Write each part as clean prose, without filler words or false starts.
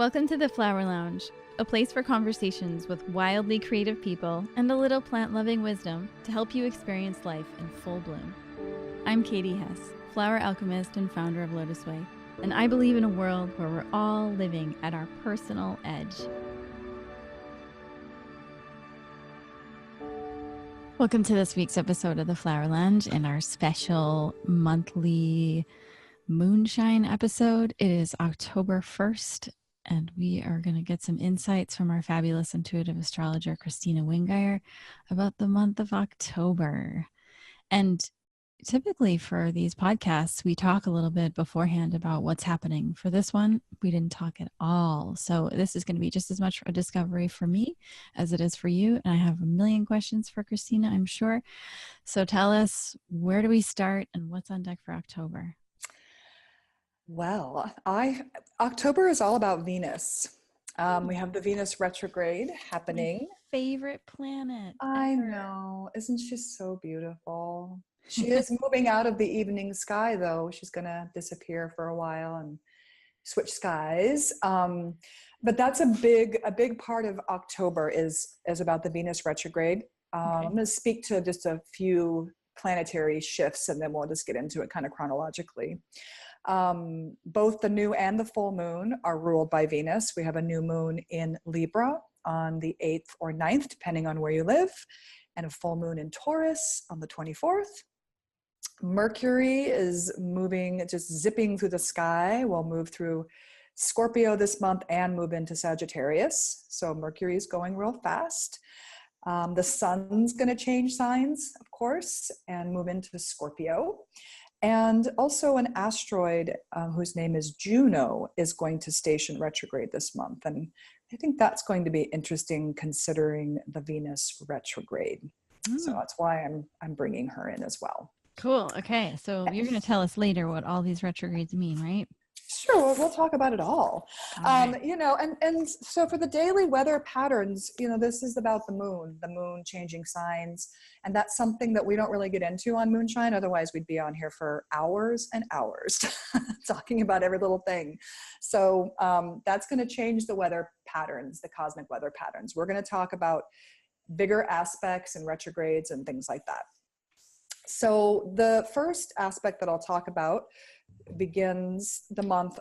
Welcome to the Flower Lounge, a place for conversations with wildly creative people and a little plant-loving wisdom to help you experience life in full bloom. I'm Katie Hess, flower alchemist and founder of LOTUSWEI, and I believe in a world where we're all living at our personal edge. Welcome to this week's episode of the Flower Lounge and our special monthly Moonshine episode. It is October 1st. And we are going to get some insights from our fabulous intuitive astrologer, Kristina Wingeier, about the month of October. And typically for these podcasts, we talk a little bit beforehand about what's happening. For this one, we didn't talk at all. So this is going to be just as much a discovery for me as it is for you. And I have a million questions for Kristina, I'm sure. So tell us, where do we start and what's on deck for October? Well, October is all about Venus. We have the Venus retrograde happening. My favorite planet. I know. Isn't she so beautiful? She is moving out of the evening sky, though. She's going to disappear for a while and switch skies. But that's a big part of October is about the Venus retrograde. I'm going to speak to just a few planetary shifts, and then we'll just get into it kind of chronologically. Both the new and the full moon are ruled by Venus. We have a new moon in Libra on the 8th or 9th, depending on where you live, and a full moon in Taurus on the 24th. Mercury is moving, just zipping through the sky. We'll move through Scorpio this month and move into Sagittarius. So Mercury is going real fast. The sun's going to change signs, of course, and move into Scorpio. And also an asteroid whose name is Juno is going to station retrograde this month. And I think that's going to be interesting considering the Venus retrograde. So that's why I'm bringing her in as well. Cool. Okay. So you're going to tell us later what all these retrogrades mean, right? Sure, we'll talk about it all. Right. And so for the daily weather patterns, this is about the moon changing signs. And that's something that we don't really get into on Moonshine. Otherwise, we'd be on here for hours and hours talking about every little thing. So that's going to change the weather patterns, the cosmic weather patterns. We're going to talk about bigger aspects and retrogrades and things like that. So the first aspect that I'll talk about begins the month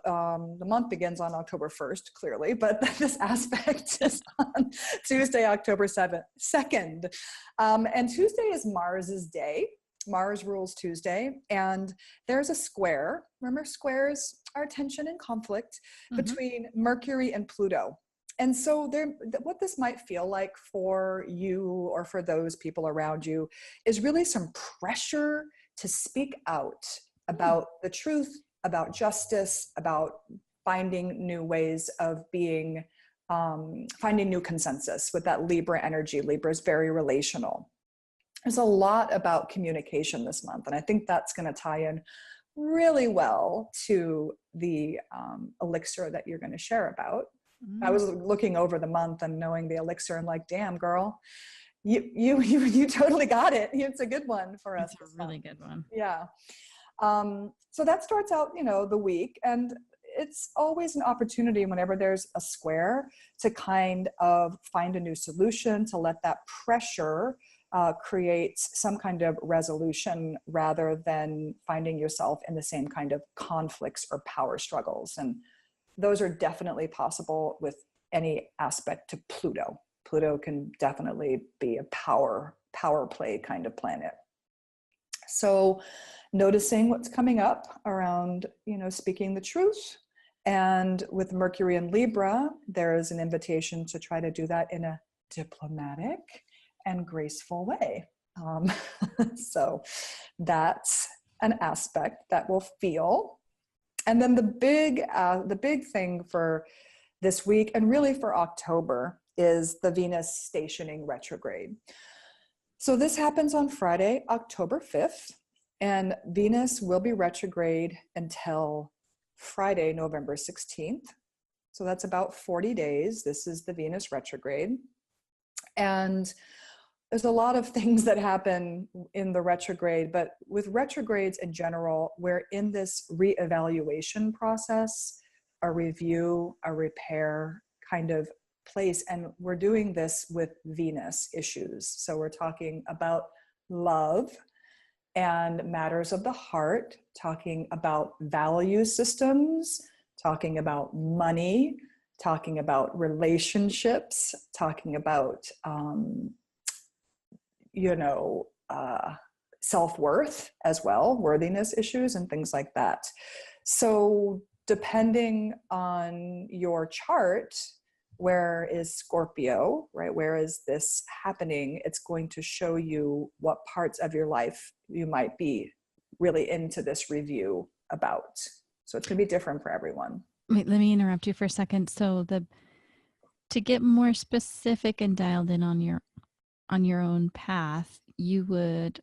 begins on October 1st, clearly, but this aspect is on Tuesday, October 2nd. And Tuesday is Mars's day. Mars rules Tuesday, and there's a square. Remember, squares are tension and conflict between Mercury and Pluto. And so what this might feel like for you or for those people around you is really some pressure to speak out about the truth, about justice, about finding new ways of being, finding new consensus with that Libra energy. Libra is very relational. There's a lot about communication this month, and I think that's going to tie in really well to the elixir that you're going to share about. I was looking over the month and knowing the elixir, I'm like, damn, girl, you totally got it. It's a good one for us. It's a really good one. Yeah. So that starts out, the week, and it's always an opportunity whenever there's a square to kind of find a new solution, to let that pressure create some kind of resolution rather than finding yourself in the same kind of conflicts or power struggles. And those are definitely possible with any aspect to Pluto. Pluto can definitely be a power play kind of planet. So noticing what's coming up around, speaking the truth. And with Mercury and Libra, there is an invitation to try to do that in a diplomatic and graceful way. So that's an aspect that we'll feel. And then the big thing for this week, and really for October, is the Venus stationing retrograde. So this happens on Friday, October 5th, and Venus will be retrograde until Friday, November 16th. So that's about 40 days. This is the Venus retrograde. And there's a lot of things that happen in the retrograde, but with retrogrades in general, we're in this reevaluation process a review, a repair kind of place. And we're doing this with Venus issues. So we're talking about love and matters of the heart, talking about value systems, talking about money, talking about relationships, talking about, self-worth as well, worthiness issues and things like that. So depending on your chart, where is Scorpio, right? Where is this happening? It's going to show you what parts of your life you might be really into this review about. So it's going to be different for everyone. Wait, let me interrupt you for a second. So to get more specific and dialed in on your own path, you would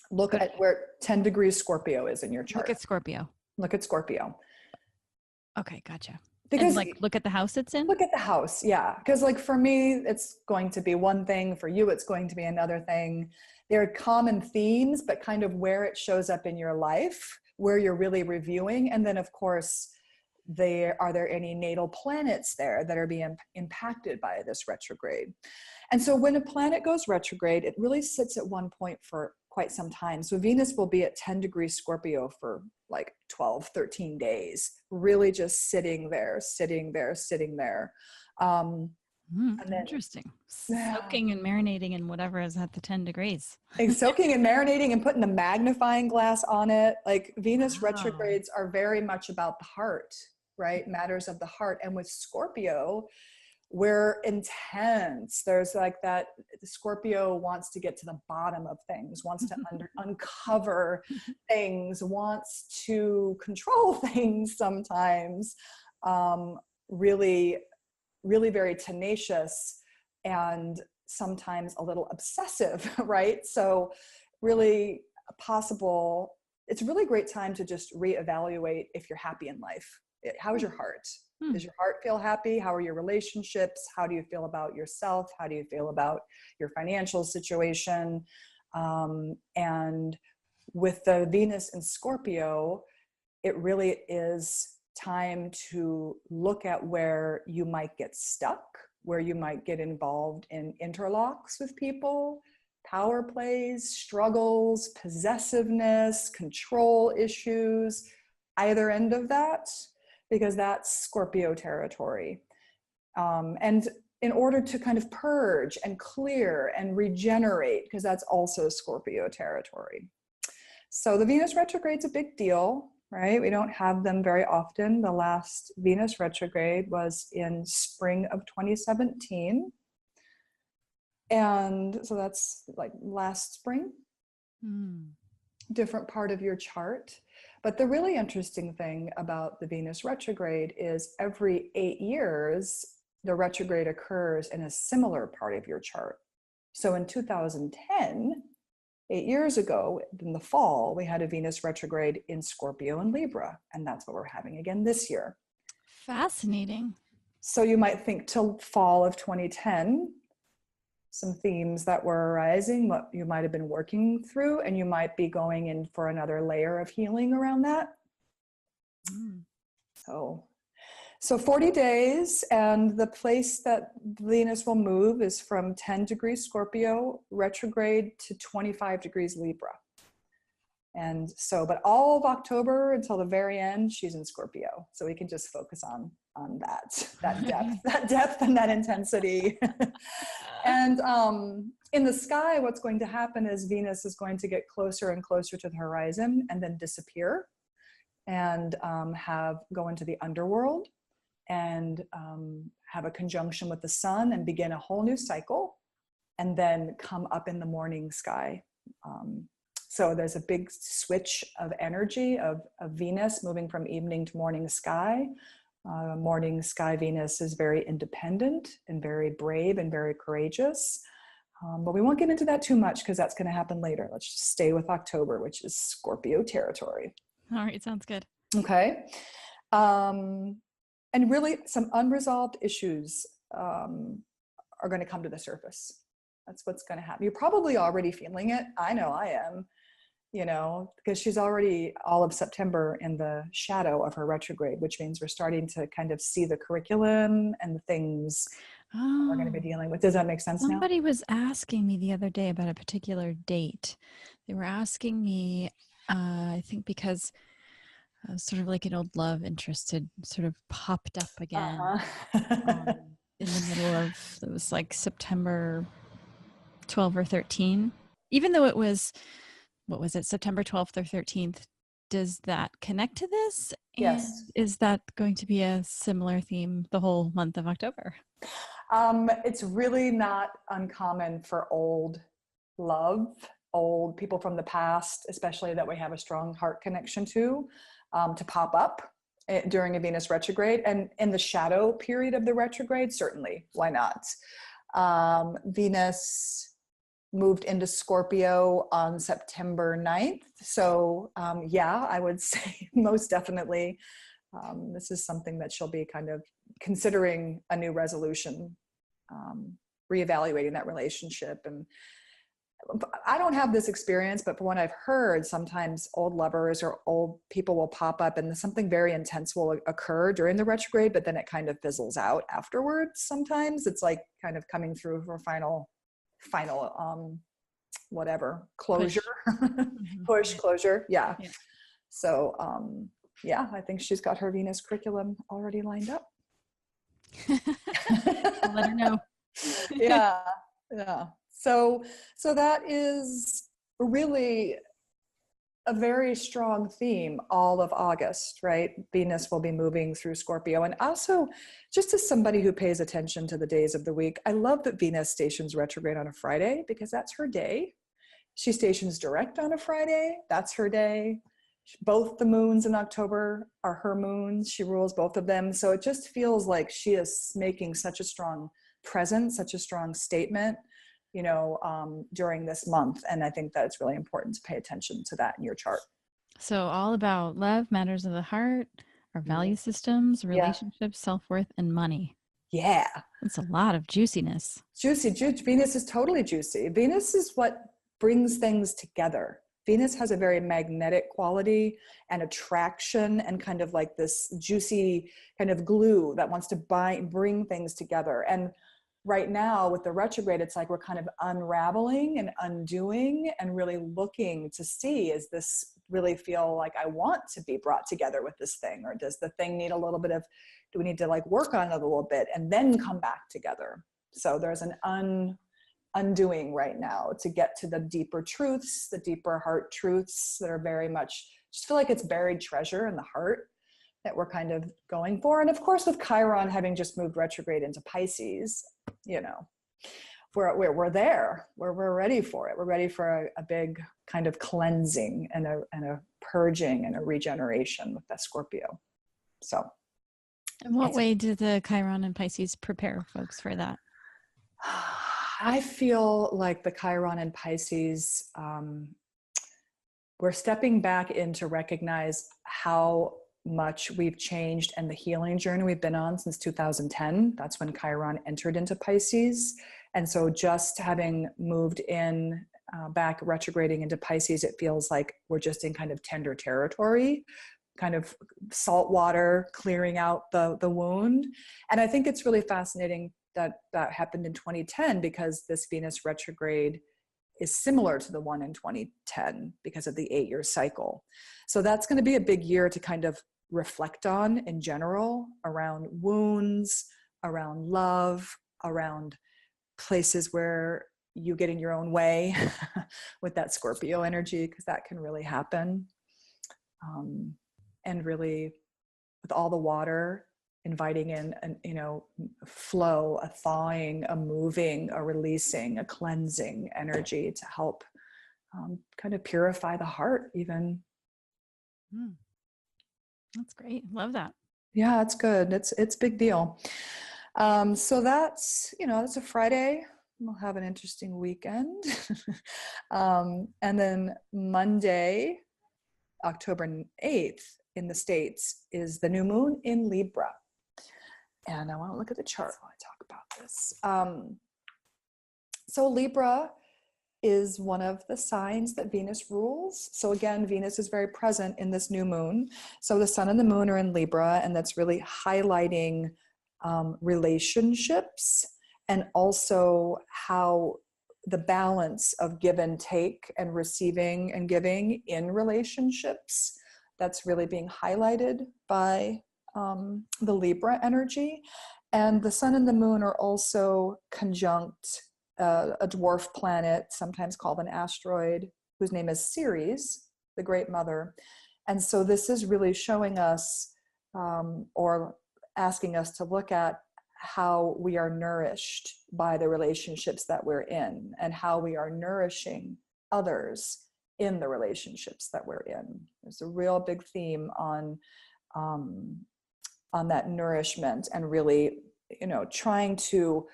look at where 10 degrees Scorpio is in your chart. Look at Scorpio. Look at Scorpio. Okay, gotcha. Because and look at the house it's in? Look at the house, yeah. Because for me, it's going to be one thing. For you, it's going to be another thing. There are common themes, but kind of where it shows up in your life, where you're really reviewing. And then, of course, are there any natal planets there that are being impacted by this retrograde? And so when a planet goes retrograde, it really sits at one point for quite some time. So Venus will be at 10 degrees Scorpio for like 12, 13 days, really just sitting there. And then, interesting. Soaking and marinating in whatever is at the 10 degrees. Soaking and marinating and putting a magnifying glass on it. Like Venus retrogrades are very much about the heart, right? Matters of the heart. And with Scorpio, we're intense. There's like that Scorpio wants to get to the bottom of things, wants to uncover things, wants to control things sometimes, really, really very tenacious and sometimes a little obsessive, right? So really possible, it's a really great time to just reevaluate if you're happy in life. How's your heart? Does your heart feel happy? How are your relationships? How do you feel about yourself? How do you feel about your financial situation? And with the Venus in Scorpio, it really is time to look at where you might get stuck, where you might get involved in interlocks with people, power plays, struggles, possessiveness, control issues, either end of that, because that's Scorpio territory. And in order to kind of purge and clear and regenerate, because that's also Scorpio territory. So the Venus retrograde's a big deal, right? We don't have them very often. The last Venus retrograde was in spring of 2017. And so that's like last spring. Different part of your chart. But the really interesting thing about the Venus retrograde is every 8 years, the retrograde occurs in a similar part of your chart. So in 2010, 8 years ago, in the fall, we had a Venus retrograde in Scorpio and Libra, and that's what we're having again this year. Fascinating. So you might think till fall of 2010, some themes that were arising, what you might have been working through, and you might be going in for another layer of healing around that. So 40 days, and the place that Venus will move is from 10 degrees Scorpio retrograde to 25 degrees Libra. And so, but all of October until the very end, she's in Scorpio. So we can just focus on that depth and that intensity. And in the sky, what's going to happen is Venus is going to get closer and closer to the horizon and then disappear and go into the underworld and have a conjunction with the sun and begin a whole new cycle and then come up in the morning sky. So there's a big switch of energy of Venus moving from evening to morning sky. Morning sky Venus is very independent and very brave and very courageous. But we won't get into that too much because that's going to happen later. Let's just stay with October, which is Scorpio territory. All right, sounds good. Okay. And really some unresolved issues are going to come to the surface. That's what's going to happen. You're probably already feeling it. I know I am. because she's already all of September in the shadow of her retrograde, which means we're starting to kind of see the curriculum and the things we're going to be dealing with. Does that make sense now? Somebody was asking me the other day about a particular date. They were asking me, I think because sort of like an old love interest had sort of popped up again in the middle of, it was like September 12 or 13. Even though it was, what was it, September 12th or 13th, does that connect to this? Yes. And is that going to be a similar theme the whole month of October? It's really not uncommon for old love, old people from the past, especially that we have a strong heart connection to pop up during a Venus retrograde. And in the shadow period of the retrograde, certainly, why not? Venus moved into Scorpio on September 9th. So yeah, I would say most definitely this is something that she'll be kind of considering a new resolution, reevaluating that relationship. And I don't have this experience, but from what I've heard, sometimes old lovers or old people will pop up and something very intense will occur during the retrograde, but then it kind of fizzles out afterwards. Sometimes it's like kind of coming through for final whatever, closure, push closure. Yeah. So yeah, I think she's got her Venus curriculum already lined up. I'll let her know. Yeah. So that is really a very strong theme all of August, right? Venus will be moving through Scorpio. And also, just as somebody who pays attention to the days of the week, I love that Venus stations retrograde on a Friday because that's her day. She stations direct on a Friday. That's her day. Both the moons in October are her moons. She rules both of them. So it just feels like she is making such a strong presence, such a strong statement, during this month. And I think that it's really important to pay attention to that in your chart. So all about love, matters of the heart, our value systems, relationships, self-worth, and money. Yeah. It's a lot of juiciness. Juicy. Venus is totally juicy. Venus is what brings things together. Venus has a very magnetic quality and attraction and kind of like this juicy kind of glue that wants to bring things together. And right now with the retrograde, it's like we're kind of unraveling and undoing and really looking to see, is this really feel like I want to be brought together with this thing? Or does the thing need a little bit of, do we need to like work on it a little bit and then come back together? So there's an undoing right now to get to the deeper truths, the deeper heart truths that are very much, just feel like it's buried treasure in the heart that we're kind of going for. And of course, with Chiron having just moved retrograde into Pisces, we're there, we're ready for it. We're ready for a big kind of cleansing and a purging and a regeneration with that Scorpio. So. In what way do the Chiron and Pisces prepare folks for that? I feel like the Chiron and Pisces, we're stepping back in to recognize how much we've changed and the healing journey we've been on since 2010. That's when Chiron entered into Pisces. And so just having moved in back retrograding into Pisces, it feels like we're just in kind of tender territory, kind of salt water, clearing out the wound. And I think it's really fascinating that happened in 2010 because this Venus retrograde is similar to the one in 2010 because of the 8-year cycle. So that's going to be a big year to kind of reflect on in general around wounds, around love, around places where you get in your own way with that Scorpio energy, because that can really happen. And really with all the water, inviting in flow, a thawing, a moving, a releasing, a cleansing energy to help kind of purify the heart even. That's great. Love that. Yeah, it's good. It's a big deal. So that's a Friday. We'll have an interesting weekend. And then Monday, October 8th in the States is the new moon in Libra. And I want to look at the chart while I talk about this. So Libra is one of the signs that Venus rules. So again, Venus is very present in this new moon. So the sun and the moon are in Libra, and that's really highlighting relationships, and also how the balance of give and take and receiving and giving in relationships, that's really being highlighted by the Libra energy. And the sun and the moon are also conjunct a dwarf planet, sometimes called an asteroid, whose name is Ceres, the Great Mother. And so this is really showing us or asking us to look at how we are nourished by the relationships that we're in, and how we are nourishing others in the relationships that we're in. There's a real big theme on that nourishment, and really, trying to,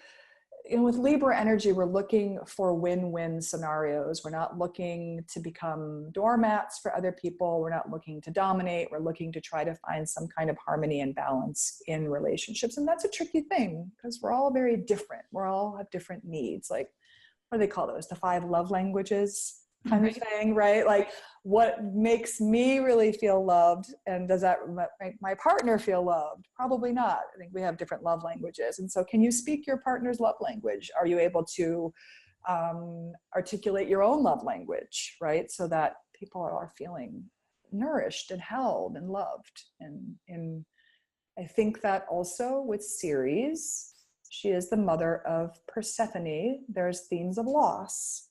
with Libra energy, we're looking for win-win scenarios. We're not looking to become doormats for other people. We're not looking to dominate. We're looking to try to find some kind of harmony and balance in relationships. And that's a tricky thing, because we're all very different. We all have different needs. Like, what do they call those? The 5 love languages kind of thing, right? Like, what makes me really feel loved, and does that make my partner feel loved? Probably not. I think we have different love languages. And so, can you speak your partner's love language? Are you able to articulate your own love language, right? So that people are feeling nourished and held and loved. And I think that also with Ceres, she is the mother of Persephone. There's themes of loss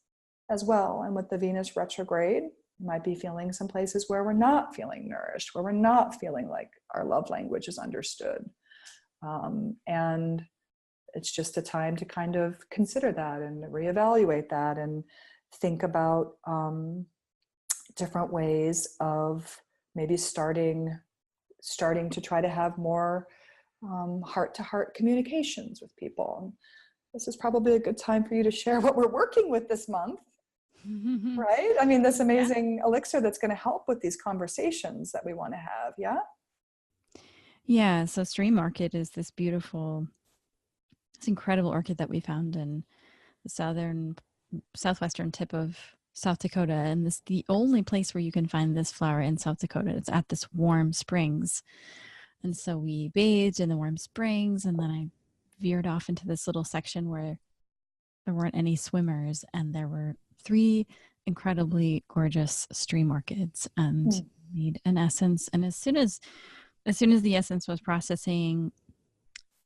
as well. And with the Venus retrograde, you might be feeling some places where we're not feeling nourished, where we're not feeling like our love language is understood. And it's just a time to kind of consider that and reevaluate that, and think about different ways of maybe starting to try to have more heart-to-heart communications with people. And this is probably a good time for you to share what we're working with this month. Right? I mean, this amazing elixir that's going to help with these conversations that we want to have. Yeah. Yeah. So Stream Orchid is this incredible orchid that we found in the southwestern tip of South Dakota. And this the only place where you can find this flower in South Dakota. It's at this warm springs. And so we bathed in the warm springs, and then I veered off into this little section where there weren't any swimmers, and there were 3 incredibly gorgeous stream orchids, and made an essence. And as soon as the essence was processing,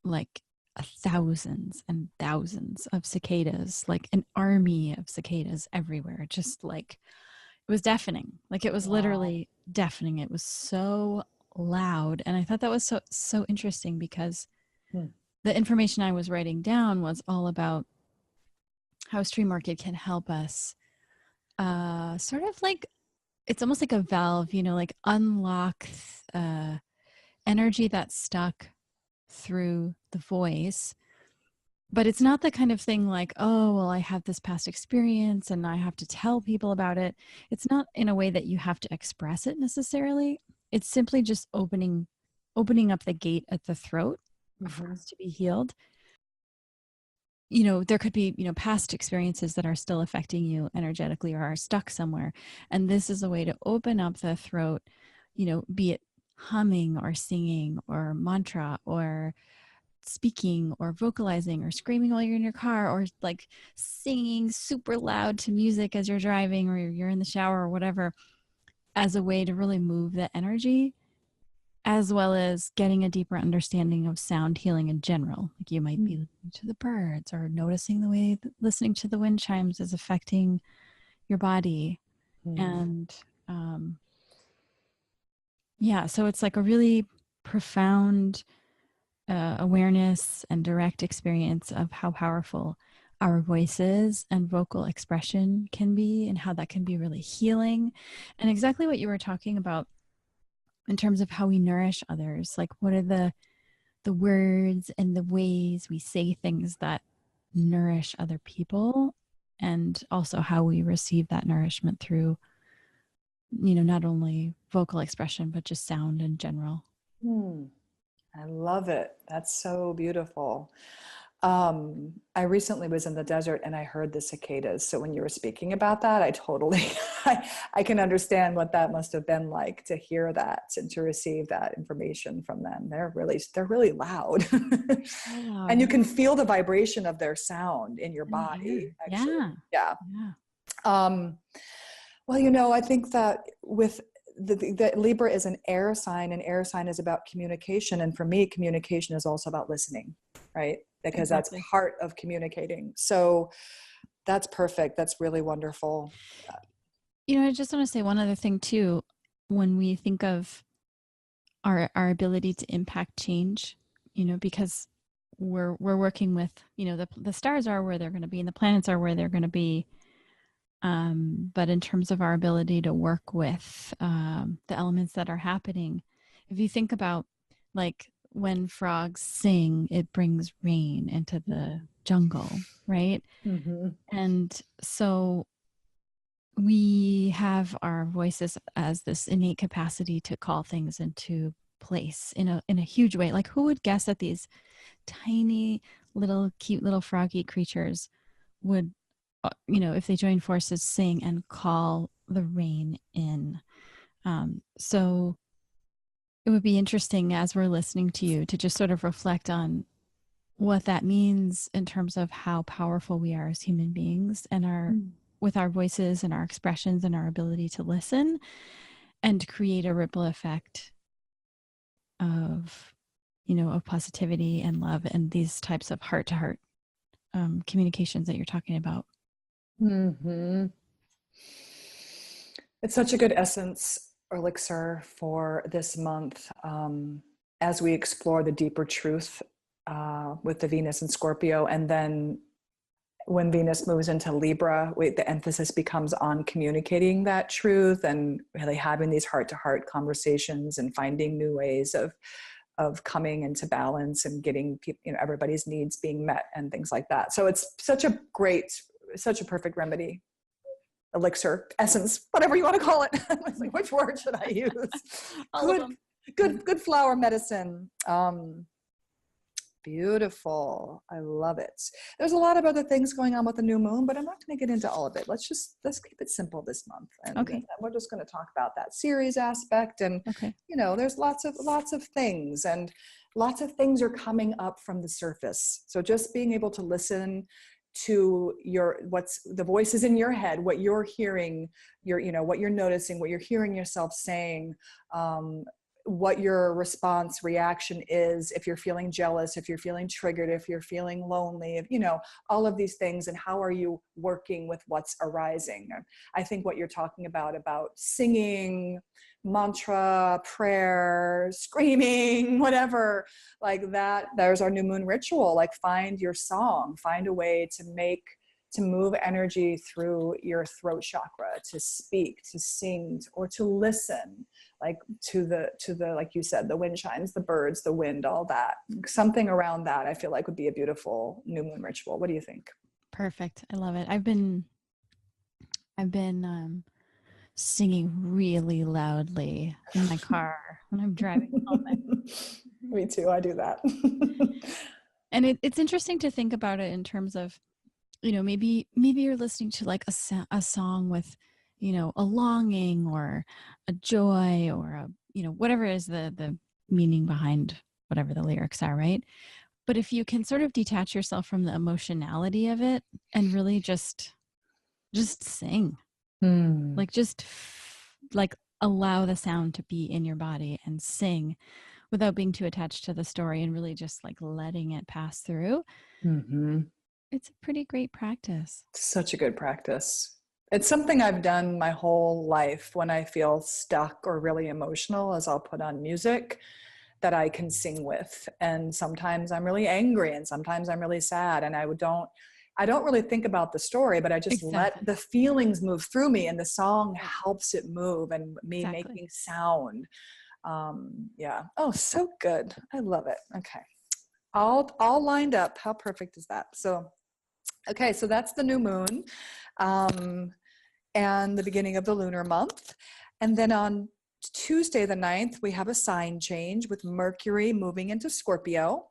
like thousands and thousands of cicadas, like an army of cicadas everywhere, just like, it was deafening. Like, it was literally deafening. It was so loud. And I thought that was so interesting, because the information I was writing down was all about how stream orchid can help us sort of like, it's almost like a valve, like unlock energy that's stuck through the voice. But it's not the kind of thing like, oh, well, I have this past experience and I have to tell people about it. It's not in a way that you have to express it necessarily. It's simply just opening up the gate at the throat for us to be healed. There could be, past experiences that are still affecting you energetically or are stuck somewhere. And this is a way to open up the throat, be it humming or singing or mantra or speaking or vocalizing or screaming while you're in your car, or like singing super loud to music as you're driving or you're in the shower or whatever, as a way to really move the energy, as well as getting a deeper understanding of sound healing in general. Like, you might be listening to the birds, or noticing the way that listening to the wind chimes is affecting your body. And so it's like a really profound awareness and direct experience of how powerful our voices and vocal expression can be, and how that can be really healing. And exactly what you were talking about in terms of how we nourish others. Like, what are the words and the ways we say things that nourish other people, and also how we receive that nourishment through, not only vocal expression, but just sound in general. I love it. That's so beautiful. I recently was in the desert and I heard the cicadas. So when you were speaking about that, I totally, I can understand what that must have been like to hear that and to receive that information from them. They're really loud. So loud. And you can feel the vibration of their sound in your In the body, air. actually. Yeah. Yeah. Yeah. Well, you know, I think that with the Libra is an air sign, and air sign is about communication. And for me, communication is also about listening, right? Because that's Exactly. part of communicating. So that's perfect. That's really wonderful. You know, I just want to say one other thing too. When we think of our ability to impact change, you know, because we're working with, you know, the stars are where they're going to be and the planets are where they're going to be. But in terms of our ability to work with the elements that are happening, if you think about like when frogs sing, it brings rain into the jungle, right? Mm-hmm. And so we have our voices as this innate capacity to call things into place in a huge way. Like who would guess that these tiny little cute little froggy creatures would you know, if they join forces, sing and call the rain in. So it would be interesting as we're listening to you to just sort of reflect on what that means in terms of how powerful we are as human beings and our with our voices and our expressions and our ability to listen and create a ripple effect of, you know, of positivity and love and these types of heart to heart communications that you're talking about. Mm-hmm. It's such a good essence or elixir for this month as we explore the deeper truth with the Venus and Scorpio. And then when Venus moves into Libra, the emphasis becomes on communicating that truth and really having these heart-to-heart conversations and finding new ways of coming into balance and getting people, you know, everybody's needs being met and things like that. So it's such a perfect remedy, elixir, essence, whatever you want to call it. I was like, which word should I use? Good flower medicine. Beautiful. I love it. There's a lot of other things going on with the new moon, but I'm not going to get into all of it. Let's keep it simple this month. And we're just going to talk about that series aspect. And, you know, there's lots of things, and lots of things are coming up from the surface. So just being able to listen to what's the voices in your head, what you're hearing, what you're noticing, what you're hearing yourself saying, what your reaction is, if you're feeling jealous, if you're feeling triggered, if you're feeling lonely, if, you know, all of these things, and how are you working with what's arising. I think what you're talking about singing, mantra, prayer, screaming, whatever, like that, there's our new moon ritual. Like find your song, find a way to move energy through your throat chakra, to speak, to sing, or to listen, like to the, like you said, the wind chimes, the birds, the wind, all that. Something around that I feel like would be a beautiful new moon ritual. What do you think? Perfect. I love it. I've been singing really loudly in my car when I'm driving home. Me too. I do that. And it's interesting to think about it in terms of, you know, maybe you're listening to like a song with, you know, a longing or a joy or a, you know, whatever is the meaning behind whatever the lyrics are, right? But if you can sort of detach yourself from the emotionality of it and really just sing, like like allow the sound to be in your body and sing without being too attached to the story and really just like letting it pass through. It's a pretty great practice. Such a good practice. It's something I've done my whole life. When I feel stuck or really emotional, as I'll put on music that I can sing with. And sometimes I'm really angry and sometimes I'm really sad, and I don't really think about the story, but I just let the feelings move through me, and the song helps it move and me making sound. Yeah. Oh, so good. I love it. Okay. All lined up. How perfect is that? So, okay. So that's the new moon, and the beginning of the lunar month. And then on Tuesday, the 9th, we have a sign change with Mercury moving into Scorpio.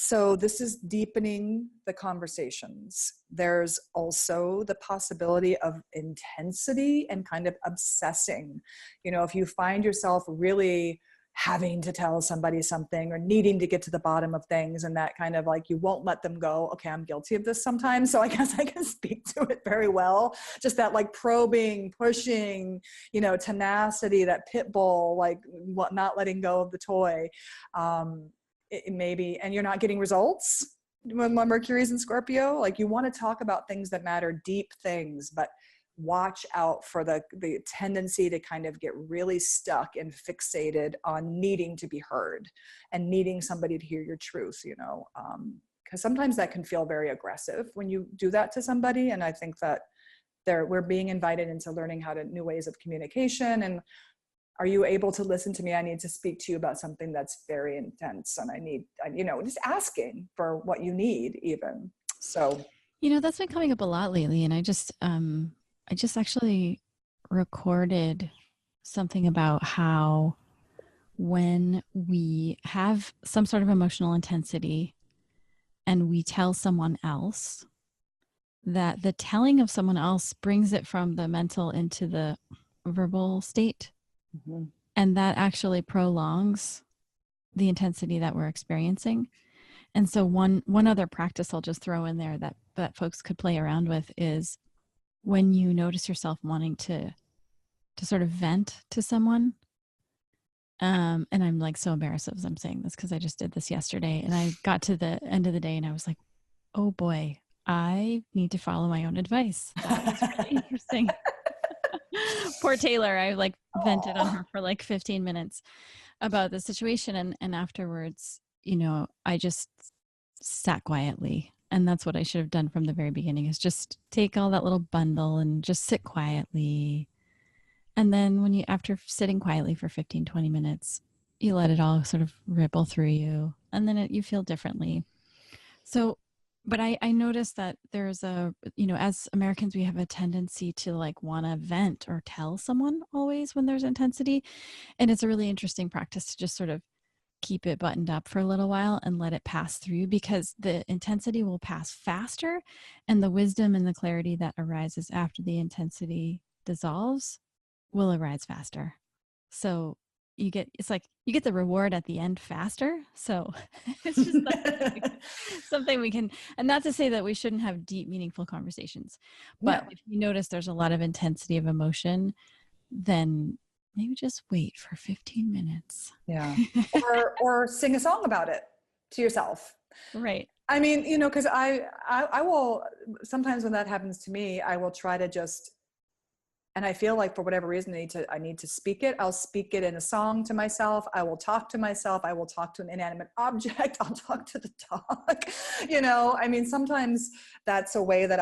So this is deepening the conversations. There's also the possibility of intensity and kind of obsessing. You know, if you find yourself really having to tell somebody something or needing to get to the bottom of things, and that kind of like, you won't let them go. Okay, I'm guilty of this sometimes, so I guess I can speak to it very well. Just that like probing, pushing, you know, tenacity, that pit bull, like what, not letting go of the toy. It maybe, and you're not getting results when Mercury's in Scorpio. Like, you want to talk about things that matter, deep things, but watch out for the tendency to kind of get really stuck and fixated on needing to be heard and needing somebody to hear your truth, you know, because sometimes that can feel very aggressive when you do that to somebody. And I think that we're being invited into learning how to new ways of communication. And are you able to listen to me? I need to speak to you about something that's very intense, and I need, you know, just asking for what you need even. So, You know, that's been coming up a lot lately. And I just actually recorded something about how when we have some sort of emotional intensity and we tell someone else, that the telling of someone else brings it from the mental into the verbal state. Mm-hmm. And that actually prolongs the intensity that we're experiencing. And so one other practice I'll just throw in there that folks could play around with is when you notice yourself wanting to sort of vent to someone. And I'm like so embarrassed as I'm saying this because I just did this yesterday, and I got to the end of the day and I was like, oh boy, I need to follow my own advice. That was really interesting. Poor Taylor. I like vented on her for like 15 minutes about the situation. And afterwards, you know, I just sat quietly. And that's what I should have done from the very beginning, is just take all that little bundle and just sit quietly. And then after sitting quietly for 15, 20 minutes, you let it all sort of ripple through you, and then you feel differently. So, but I noticed that there's you know, as Americans, we have a tendency to like want to vent or tell someone always when there's intensity. And it's a really interesting practice to just sort of keep it buttoned up for a little while and let it pass through, because the intensity will pass faster, and the wisdom and the clarity that arises after the intensity dissolves will arise faster. So it's like you get the reward at the end faster. So it's just something we can, and not to say that we shouldn't have deep, meaningful conversations, but if you notice there's a lot of intensity of emotion, then maybe just wait for 15 minutes. Yeah. or sing a song about it to yourself. Right. I mean, you know, because I will, sometimes when that happens to me, I will try to just, and I feel like for whatever reason I need to speak it. I'll speak it in a song to myself. I will talk to myself. I will talk to an inanimate object. I'll talk to the dog. You know, I mean, sometimes that's a way that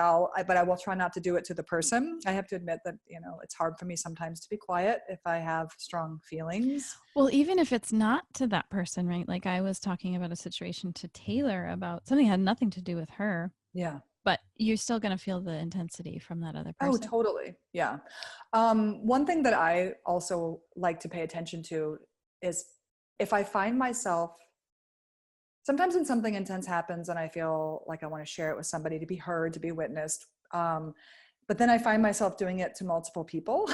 but I will try not to do it to the person. I have to admit that, you know, it's hard for me sometimes to be quiet if I have strong feelings. Well, even if it's not to that person, right? Like I was talking about a situation to Taylor about something that had nothing to do with her. Yeah. But you're still going to feel the intensity from that other person. Oh, totally. Yeah. One thing that I also like to pay attention to is if I find myself, sometimes when something intense happens and I feel like I want to share it with somebody to be heard, to be witnessed, but then I find myself doing it to multiple people,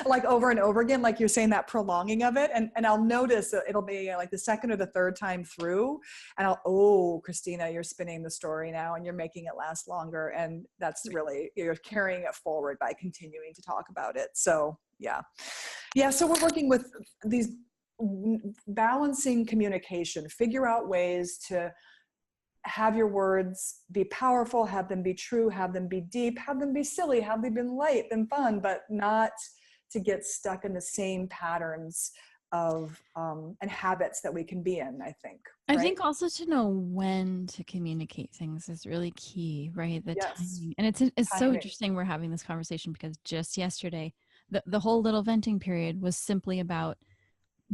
like over and over again, like you're saying, that prolonging of it. And I'll notice that it'll be like the second or the third time through, and Kristina, you're spinning the story now and you're making it last longer. And that's really, you're carrying it forward by continuing to talk about it. So yeah. So we're working with these balancing communication, figure out ways to have your words be powerful, have them be true, have them be deep, have them be silly, have them be light and fun, but not to get stuck in the same patterns of and habits that we can be in, I think. Right? I think also to know when to communicate things is really key, right? The timing. And it's so interesting we're having this conversation, because just yesterday, the whole little venting period was simply about,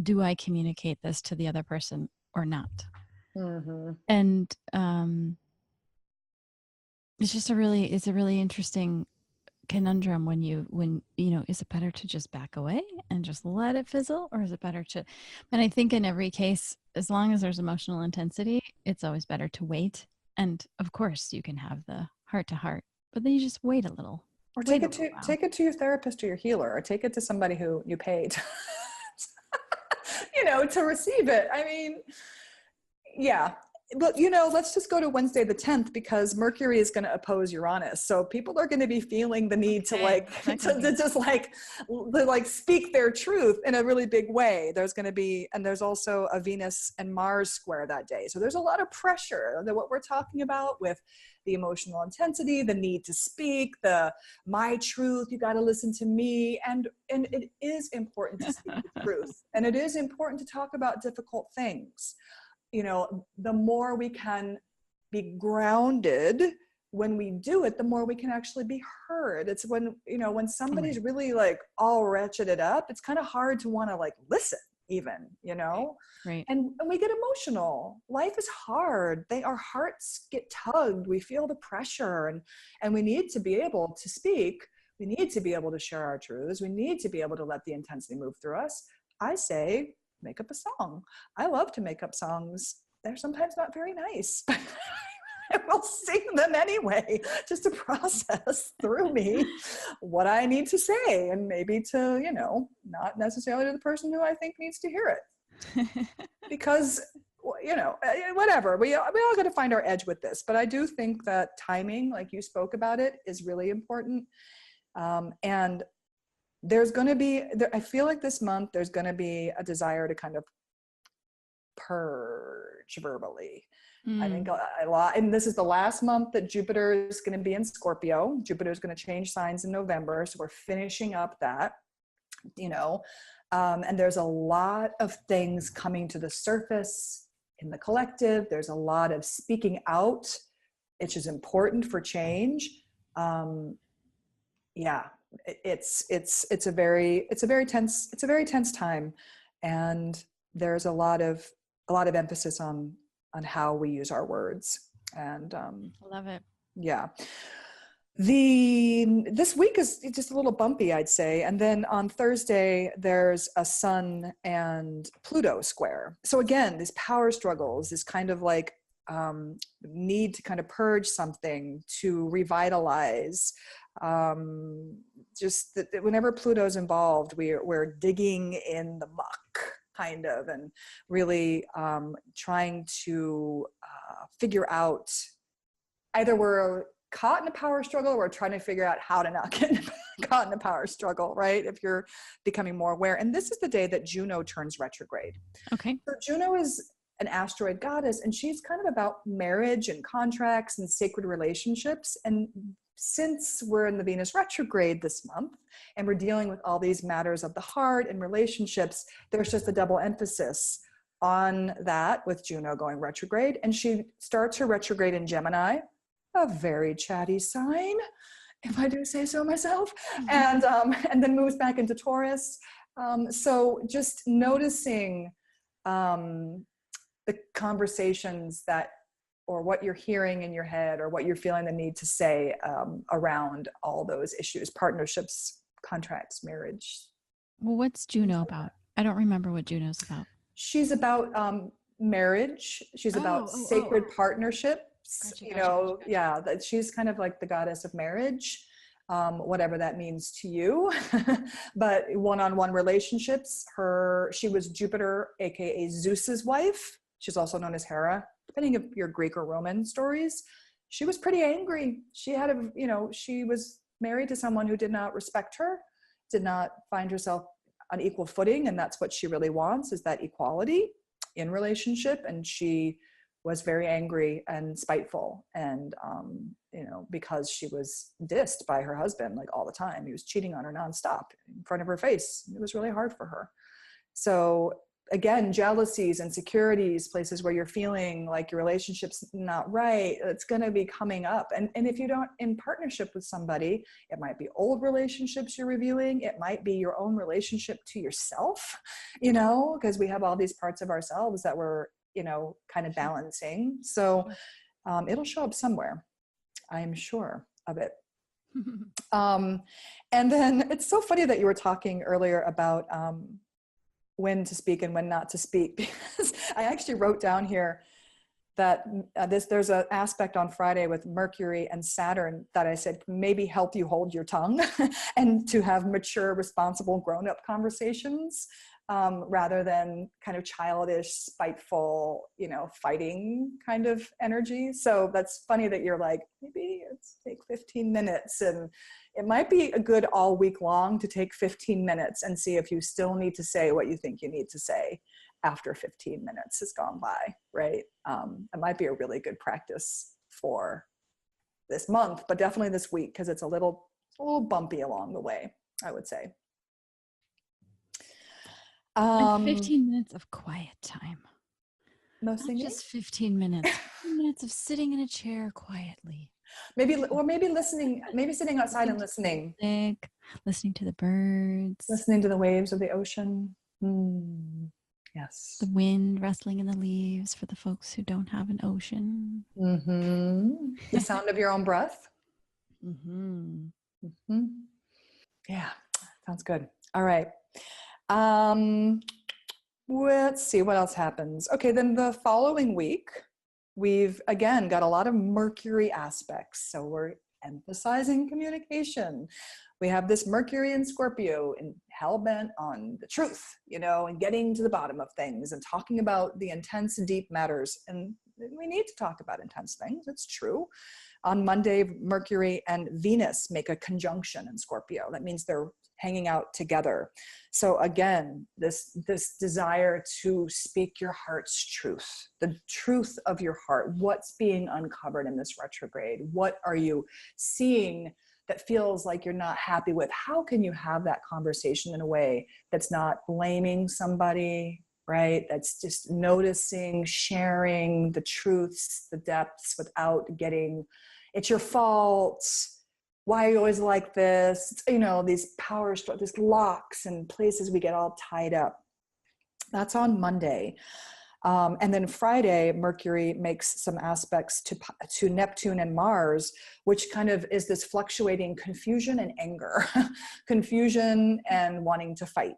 do I communicate this to the other person or not? Mm-hmm. And it's a really interesting conundrum when you know, is it better to just back away and just let it fizzle, or is it better to, and I think in every case, as long as there's emotional intensity, it's always better to wait. And of course, you can have the heart to heart, but then you just wait a little. Or Wait take a it little to while. take it to your therapist or your healer, or take it to somebody who you paid, you know, to receive it. I mean, yeah. But, you know, let's just go to Wednesday the 10th, because Mercury is going to oppose Uranus. So people are going to be feeling the need to like, to just like, to like speak their truth in a really big way. There's going to be, and there's also a Venus and Mars square that day. So there's a lot of pressure that what we're talking about with the emotional intensity, the need to speak, the my truth, you got to listen to me. And it is important to speak the truth. And it is important to talk about difficult things. You know, the more we can be grounded when we do it, the more we can actually be heard. It's when, you know, when somebody's really like all ratcheted up, it's kind of hard to want to like listen even, you know? Right. And we get emotional. Life is hard. Our hearts get tugged. We feel the pressure, and we need to be able to speak. We need to be able to share our truths. We need to be able to let the intensity move through us. I say, make up a song. I love to make up songs. They're sometimes not very nice, but I will sing them anyway, just to process through me what I need to say, and maybe to, you know, not necessarily to the person who I think needs to hear it. Because, you know, whatever, we all got to find our edge with this. But I do think that timing, like you spoke about it, is really important. And there's going to be, I feel like this month, there's going to be a desire to kind of purge verbally. I think a lot, and this is the last month that Jupiter is going to be in Scorpio. Jupiter is going to change signs in November. So we're finishing up that, you know, and there's a lot of things coming to the surface in the collective. There's a lot of speaking out, which is important for change. Yeah. It's a very tense time, and there's a lot of emphasis on how we use our words. And I love it. Yeah, this week is just a little bumpy, I'd say. And then on Thursday there's a Sun and Pluto square. So again, these power struggles, this kind of like need to kind of purge something, to revitalize. Just that whenever Pluto's involved, we're digging in the muck, kind of, and really trying to figure out, either we're caught in a power struggle, or we're trying to figure out how to not get caught in a power struggle, right? If you're becoming more aware. And this is the day that Juno turns retrograde. Okay. So Juno is an asteroid goddess, and she's kind of about marriage and contracts and sacred relationships. And since we're in the Venus retrograde this month, and we're dealing with all these matters of the heart and relationships, there's just a double emphasis on that with Juno going retrograde. And she starts her retrograde in Gemini, a very chatty sign, if I do say so myself, and then moves back into Taurus. So just noticing the conversations that, or what you're hearing in your head, or what you're feeling the need to say around all those issues, partnerships, contracts, marriage. Well, what's Juno about? I don't remember what Juno's about. She's about marriage. She's about sacred partnerships. Gotcha. Yeah, that she's kind of like the goddess of marriage, whatever that means to you. But one-on-one relationships. She was Jupiter, aka Zeus's wife. She's also known as Hera, depending if you're Greek or Roman stories. She was pretty angry. She was married to someone who did not respect her, did not find herself on equal footing. And that's what she really wants, is that equality in relationship. And she was very angry and spiteful. And, because she was dissed by her husband, like all the time. He was cheating on her nonstop in front of her face. It was really hard for her. So again, jealousies, insecurities, places where you're feeling like your relationship's not right, it's going to be coming up. And if you don't in partnership with somebody, it might be old relationships you're reviewing. It might be your own relationship to yourself, because we have all these parts of ourselves that we're, kind of balancing. So it'll show up somewhere. I am sure of it. And then it's so funny that you were talking earlier about when to speak and when not to speak, because I actually wrote down here that there's an aspect on Friday with Mercury and Saturn that I said maybe help you hold your tongue and to have mature, responsible, grown-up conversations rather than kind of childish, spiteful, fighting kind of energy. So that's funny that you're like, maybe it's take 15 minutes, and it might be a good all week long to take 15 minutes and see if you still need to say what you think you need to say after 15 minutes has gone by, right? It might be a really good practice for this month, but definitely this week, because it's a little bumpy along the way, I would say. Like 15 minutes of quiet time. No singing? Just 15 minutes. 15 minutes of sitting in a chair quietly. Maybe listening, maybe sitting outside and listening. Music, listening to the birds. Listening to the waves of the ocean. Yes. The wind rustling in the leaves for the folks who don't have an ocean. Mm-hmm. The sound of your own breath. Mm-hmm. Mm-hmm. Yeah, sounds good. All right. Let's see what else happens. Okay, then the following week, we've again got a lot of Mercury aspects. So we're emphasizing communication. We have this Mercury in Scorpio and hell-bent on the truth, and getting to the bottom of things and talking about the intense and deep matters. And we need to talk about intense things. It's true. On Monday, Mercury and Venus make a conjunction in Scorpio. That means they're hanging out together. So again, this desire to speak your heart's truth, the truth of your heart, what's being uncovered in this retrograde? What are you seeing that feels like you're not happy with? How can you have that conversation in a way that's not blaming somebody, right? That's just noticing, sharing the truths, the depths without getting, it's your fault. Why are you always like this? These power structures, these locks and places we get all tied up. That's on Monday. And then Friday, Mercury makes some aspects to Neptune and Mars, which kind of is this fluctuating confusion and anger, confusion and wanting to fight.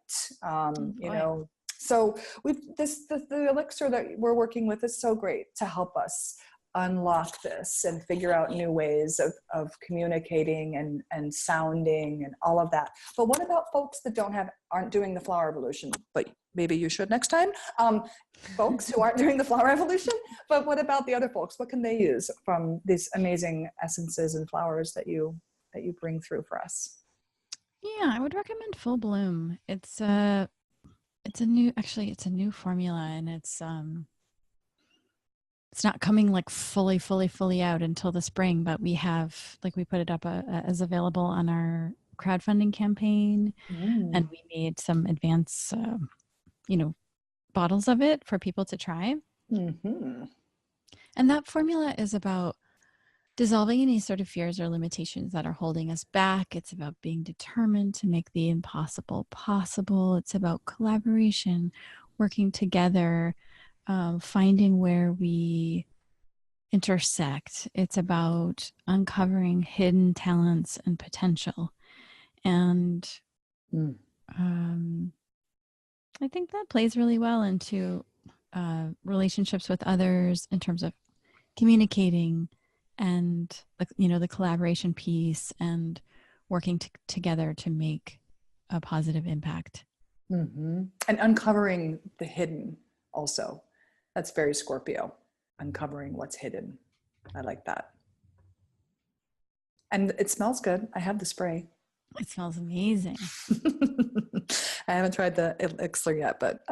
So the elixir that we're working with is so great to help us unlock this and figure out new ways of communicating and sounding and all of that. But what about folks that aren't doing the flower evolution? But maybe you should next time. Folks who aren't doing the flower evolution, but what about the other folks? What can they use from these amazing essences and flowers that you bring through for us? Yeah, I would recommend Full Bloom. It's a new formula, and it's not coming like fully out until the spring, but we put it up as available on our crowdfunding campaign, and we made some advance, bottles of it for people to try. Mm-hmm. And that formula is about dissolving any sort of fears or limitations that are holding us back. It's about being determined to make the impossible possible. It's about collaboration, working together, finding where we intersect. It's about uncovering hidden talents and potential. And I think that plays really well into relationships with others in terms of communicating and the collaboration piece and working together to make a positive impact. Mm-hmm. And uncovering the hidden also. That's very Scorpio, uncovering what's hidden. I like that. And it smells good. I have the spray. It smells amazing. I haven't tried the elixir yet, but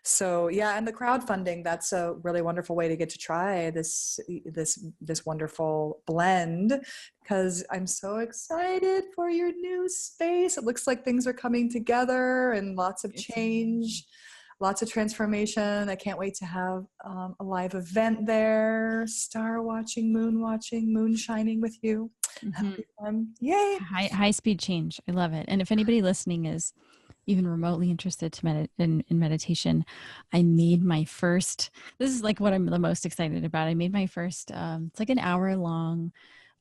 so yeah, and the crowdfunding, that's a really wonderful way to get to try this wonderful blend, because I'm so excited for your new space. It looks like things are coming together and lots of change. Lots of transformation. I can't wait to have a live event there. Star watching, moon shining with you. That'll be fun. Yay! High speed change. I love it. And if anybody listening is even remotely interested in meditation, I made my first. This is like what I'm the most excited about. I made my first. It's like an hour-long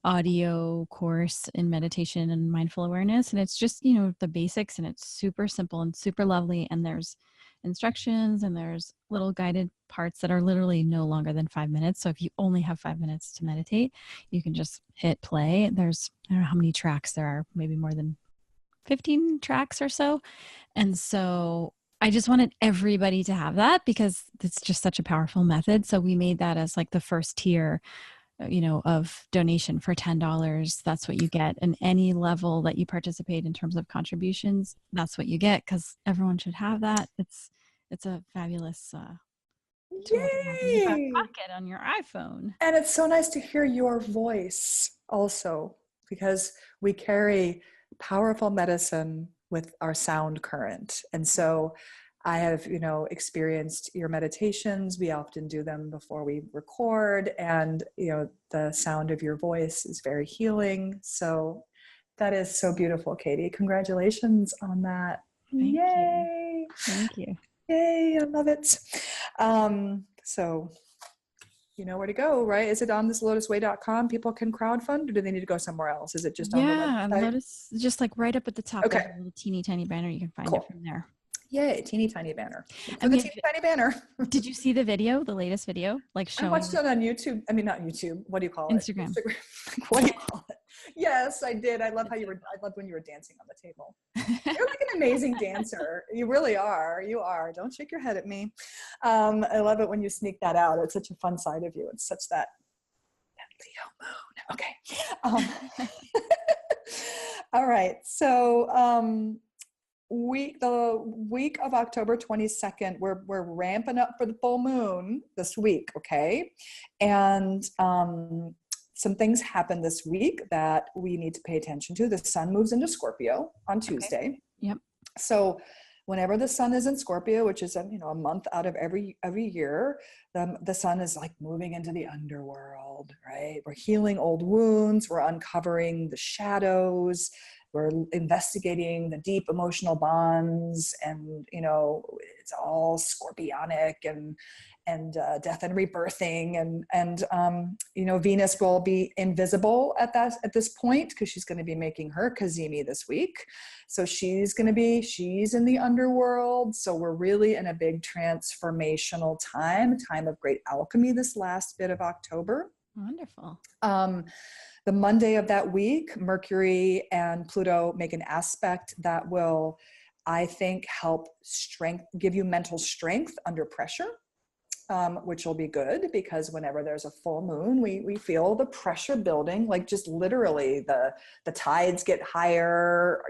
audio course in meditation and mindful awareness, and it's just the basics, and it's super simple and super lovely. And there's instructions and there's little guided parts that are literally no longer than 5 minutes. So if you only have 5 minutes to meditate, you can just hit play. There's, I don't know how many tracks there are, maybe more than 15 tracks or so. And so I just wanted everybody to have that because it's just such a powerful method. So we made that as like the first tier, of donation for $10. That's what you get. And any level that you participate in terms of contributions, that's what you get, because everyone should have that. It's a fabulous tool to have in your back Yay! pocket on your iPhone. And it's so nice to hear your voice also, because we carry powerful medicine with our sound current. And so I have, experienced your meditations. We often do them before we record, and, the sound of your voice is very healing. So that is so beautiful, Katie. Congratulations on that. Thank Yay. you. Thank you. Yay, I love it. So you know where to go, right? Is it on this lotuswei.com? People can crowdfund, or do they need to go somewhere else? Is it just on the website? Lotus, just like right up at the top, Okay. there's a little teeny tiny banner. You can find Cool. it from there. Yay, teeny tiny banner. And the teeny tiny banner. Did you see the video, the latest video? Like showing? I watched it on YouTube. I mean, not YouTube. What do you call it? Instagram. What do you call it? Yes, I did. I love I loved when you were dancing on the table. You're like an amazing dancer. You really are. You are. Don't shake your head at me. I love it when you sneak that out. It's such a fun side of you. It's such that Leo moon. Okay. All right. So, the week of October 22nd, we're ramping up for the full moon this week, okay? And some things happen this week that we need to pay attention to. The sun moves into Scorpio on Tuesday. Okay. Yep. So whenever the sun is in Scorpio, which is a month out of every year, the sun is like moving into the underworld, right? We're healing old wounds, we're uncovering the shadows, we're investigating the deep emotional bonds, and it's all scorpionic and death and rebirthing, and Venus will be invisible at this point because she's going to be making her Kazemi this week. So she's in the underworld. So we're really in a big transformational time of great alchemy this last bit of October. Wonderful. The Monday of that week, Mercury and Pluto make an aspect that will, I think, help give you mental strength under pressure. Which will be good, because whenever there's a full moon, we feel the pressure building, like just literally the tides get higher,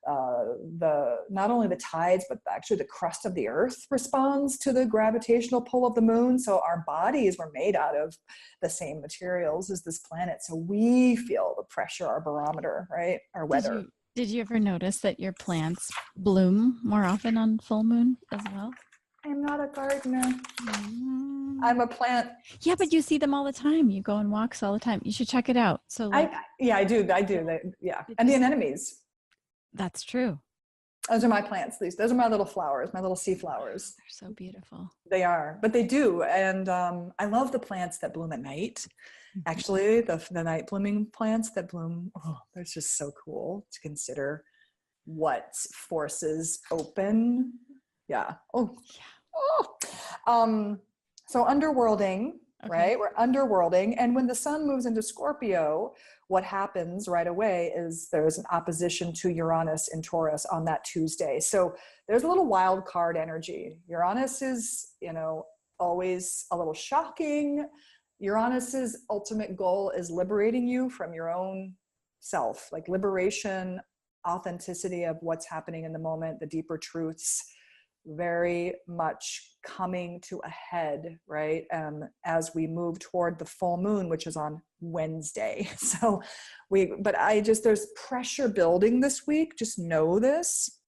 not only the tides, but actually the crust of the earth responds to the gravitational pull of the moon. So our bodies were made out of the same materials as this planet. So we feel the pressure, our barometer, right? Our weather. Did you ever notice that your plants bloom more often on full moon as well? I'm not a gardener. I'm a plant. Yeah, but you see them all the time. You go on walks all the time. You should check it out. So I do. Yeah. And the anemones. That's true. Those are my plants. Those are my little flowers, my little sea flowers. They're so beautiful. They are, but they do. And I love the plants that bloom at night. Actually, the night blooming plants that bloom, they're just so cool to consider what forces open. Yeah. So underworlding, okay. Right? We're underworlding. And when the sun moves into Scorpio, what happens right away is there's an opposition to Uranus in Taurus on that Tuesday. So there's a little wild card energy. Uranus is, always a little shocking. Uranus's ultimate goal is liberating you from your own self, like liberation, authenticity of what's happening in the moment, the deeper truths, very much coming to a head, right? As we move toward the full moon, which is on Wednesday. So there's pressure building this week. Just know this.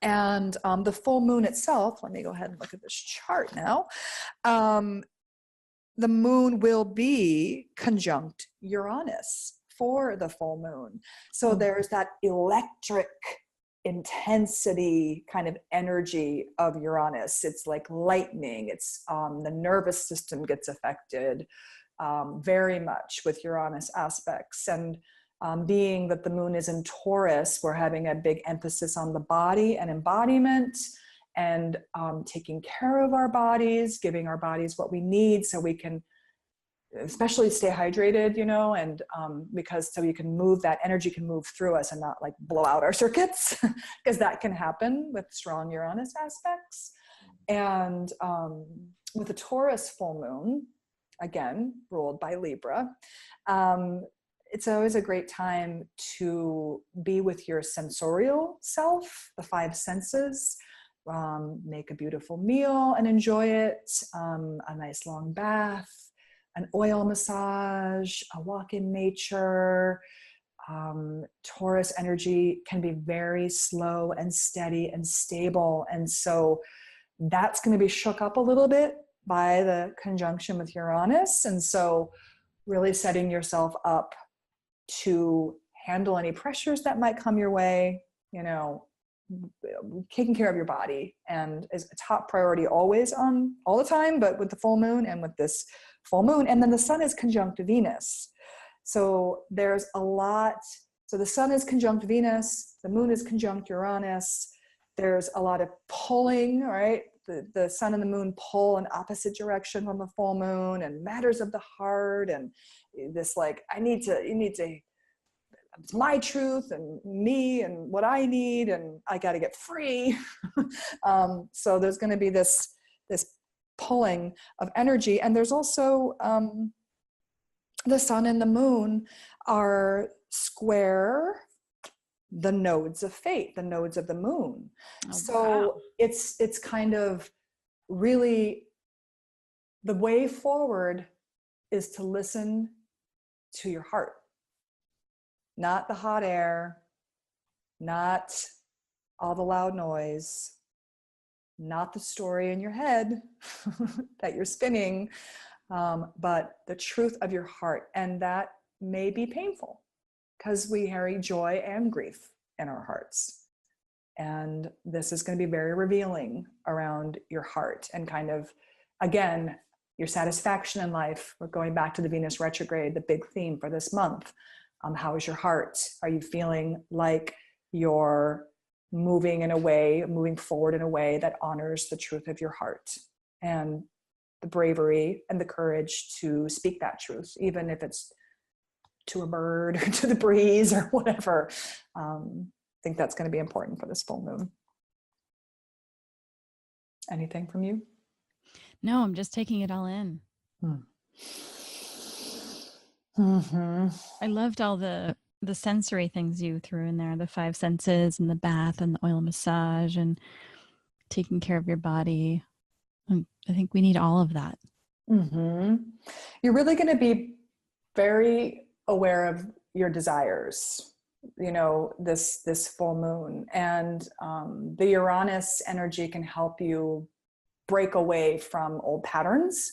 And the full moon itself, let me go ahead and look at this chart now. The moon will be conjunct Uranus for the full moon. So there's that electric intensity kind of energy of Uranus. It's like lightning. It's the nervous system gets affected very much with Uranus aspects. And being that the moon is in Taurus, we're having a big emphasis on the body and embodiment and taking care of our bodies, giving our bodies what we need so we can especially stay hydrated, you know, and because so you can move, that energy can move through us and not like blow out our circuits, because that can happen with strong Uranus aspects. And with a Taurus full moon, again, ruled by Libra, it's always a great time to be with your sensorial self, the five senses. Make a beautiful meal and enjoy it, a nice long bath, an oil massage, a walk in nature. Taurus energy can be very slow and steady and stable. And so that's going to be shook up a little bit by the conjunction with Uranus. And so really setting yourself up to handle any pressures that might come your way, you know, taking care of your body and is a top priority always, on all the time, but with the full moon and with this full moon. And then the sun is conjunct Venus. So there's a lot. So the sun is conjunct Venus, the moon is conjunct Uranus. There's a lot of pulling, right? The sun and the moon pull in opposite direction from the full moon, and matters of the heart, and this like, you need to, it's my truth and me and what I need, and I got to get free. So there's going to be this pulling of energy. And there's also the sun and the moon are square the nodes of fate, the nodes of the moon. Oh, so wow. It's kind of really, the way forward is to listen to your heart, not the hot air, not all the loud noise, not the story in your head that you're spinning, but the truth of your heart. And that may be painful because we carry joy and grief in our hearts. And this is going to be very revealing around your heart and kind of, again, your satisfaction in life. We're going back to the Venus retrograde, the big theme for this month. How is your heart? Are you feeling like you're moving forward in a way that honors the truth of your heart and the bravery and the courage to speak that truth, even if it's to a bird or to the breeze or whatever. I think that's going to be important for this full moon. Anything from you? No, I'm just taking it all in. Mm-hmm. I loved all the sensory things you threw in there, the five senses and the bath and the oil massage and taking care of your body. I think we need all of that. Mm-hmm. You're really going to be very aware of your desires, you know, this full moon, and the Uranus energy can help you break away from old patterns,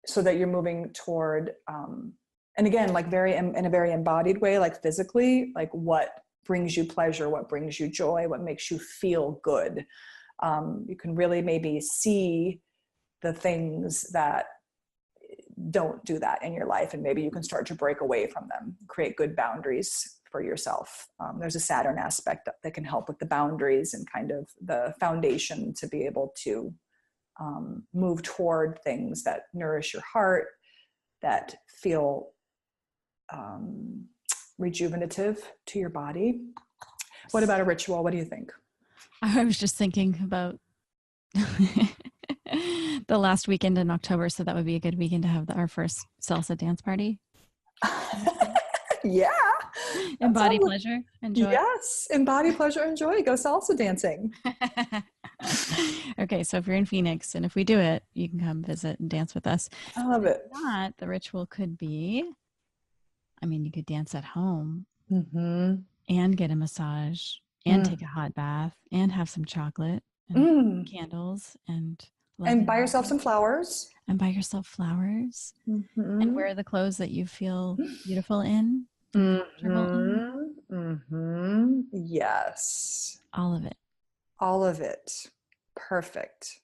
so that you're moving toward, and again, like in a very embodied way, like physically, like what brings you pleasure, what brings you joy, what makes you feel good. You can really maybe see the things that don't do that in your life, and maybe you can start to break away from them, create good boundaries for yourself. There's a Saturn aspect that can help with the boundaries and kind of the foundation to be able to move toward things that nourish your heart, that feel rejuvenative to your body. What about a ritual? What do you think? I was just thinking about the last weekend in October, so that would be a good weekend to have our first salsa dance party. Yeah. Embody pleasure and joy. Yes. Embody pleasure and joy. Go salsa dancing. Okay. So if you're in Phoenix and if we do it, you can come visit and dance with us. I love it. If not, the ritual could be, I mean, you could dance at home and get a massage and take a hot bath and have some chocolate and candles and buy yourself some flowers. And buy yourself flowers and wear the clothes that you feel beautiful in. Yes. All of it. All of it. Perfect.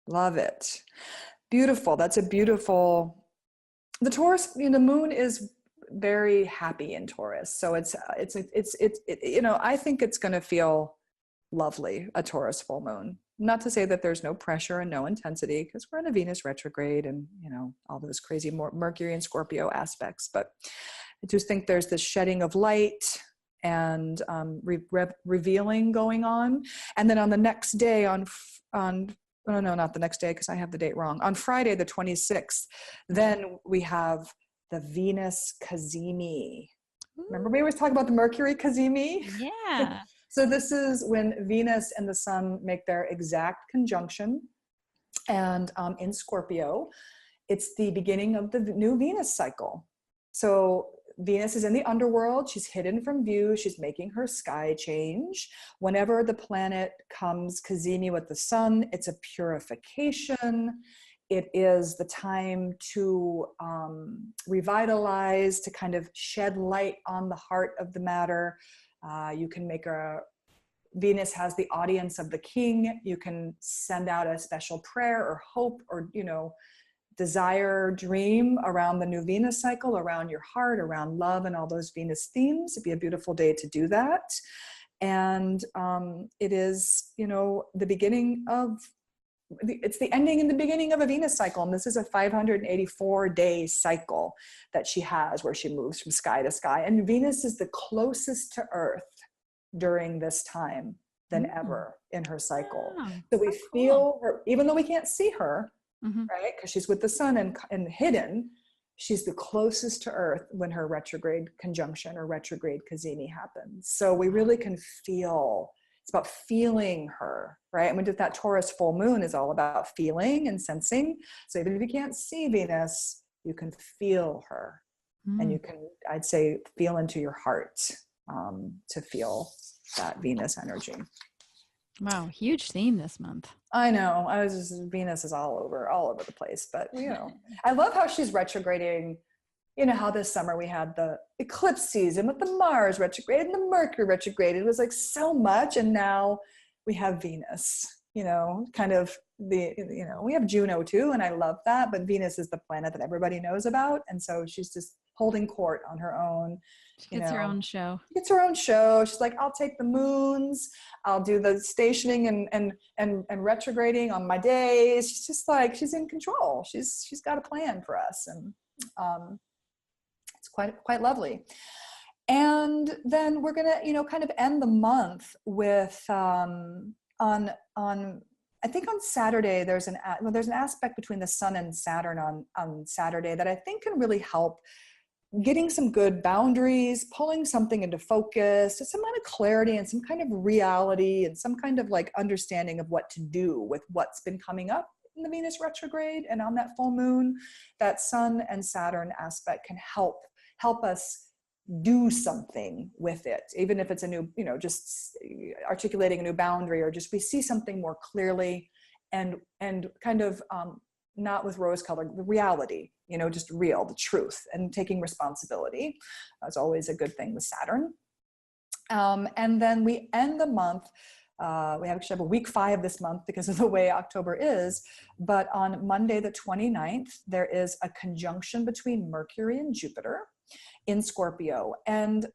Love it. Beautiful. That's a beautiful, the Taurus, you know, the moon is very happy in Taurus. So it's you know, I think it's going to feel lovely, a Taurus full moon. Not to say that there's no pressure and no intensity, because we're in a Venus retrograde and, you know, all those crazy Mercury and Scorpio aspects. But I just think there's this shedding of light and revealing going on. And then on the next day, oh no, not the next day, because I have the date wrong. On Friday, the 26th, then we have the Venus Cazimi. Remember we always talk about the Mercury Cazimi? Yeah. So this is when Venus and the Sun make their exact conjunction, and in Scorpio, it's the beginning of the new Venus cycle. So Venus is in the underworld. She's hidden from view. She's making her sky change. Whenever the planet comes Cazimi with the Sun, it's a purification. It is the time to revitalize, to kind of shed light on the heart of the matter. You can make Venus has the audience of the king. You can send out a special prayer or hope or, you know, desire, dream around the new Venus cycle, around your heart, around love and all those Venus themes. It'd be a beautiful day to do that. And it is, you know, the beginning of, it's the ending and the beginning of a Venus cycle. And this is a 584-day cycle that she has where she moves from sky to sky. And Venus is the closest to Earth during this time than ever in her cycle. Wow, so we feel her, even though we can't see her, right? Because she's with the Sun and hidden, she's the closest to Earth when her retrograde conjunction or retrograde Cazimi happens. So we really can feel, it's about feeling her, right? And that Taurus full moon is all about feeling and sensing. So even if you can't see Venus, you can feel her. And you can, I'd say, feel into your heart to feel that Venus energy. Wow, huge theme this month. I know. Venus is all over the place. But, you know, I love how she's retrograding. You know, how this summer we had the eclipse season with the Mars retrograde and the Mercury retrograde. It was like so much. And now we have Venus, you know, kind of we have Juno too. And I love that. But Venus is the planet that everybody knows about. And so she's just holding court on her own. She gets her own show. Gets her own show. She's like, I'll take the moons. I'll do the stationing and retrograding on my days. She's just like, she's in control. She's got a plan for us. And it's quite lovely. And then we're gonna, you know, kind of end the month with on I think on Saturday there's an aspect between the Sun and Saturn on Saturday that I think can really help getting some good boundaries, pulling something into focus, some kind of clarity and some kind of reality and some kind of like understanding of what to do with what's been coming up in the Venus retrograde. And on that full moon, that Sun and Saturn aspect can help us do something with it, even if it's a new, you know, just articulating a new boundary, or just we see something more clearly and kind of not with rose color, the reality, you know, just real, the truth, and taking responsibility. That's always a good thing with Saturn. And then we end the month, we actually have a week 5 this month because of the way October is, but on Monday the 29th, there is a conjunction between Mercury and Jupiter in Scorpio. And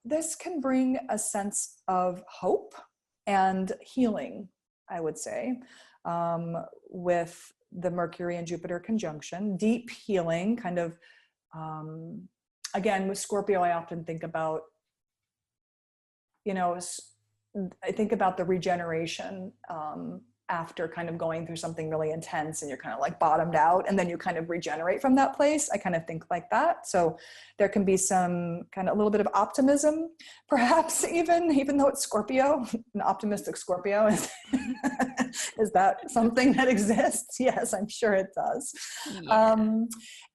this can bring a sense of hope and healing, I would say, with the Mercury and Jupiter conjunction, deep healing, kind of, again, with Scorpio, I often think about, you know, I think about the regeneration after kind of going through something really intense and you're kind of like bottomed out and then you kind of regenerate from that place. I kind of think like that. So there can be some kind of a little bit of optimism, perhaps even though it's Scorpio, an optimistic Scorpio. Is that something that exists? Yes, I'm sure it does. Yeah.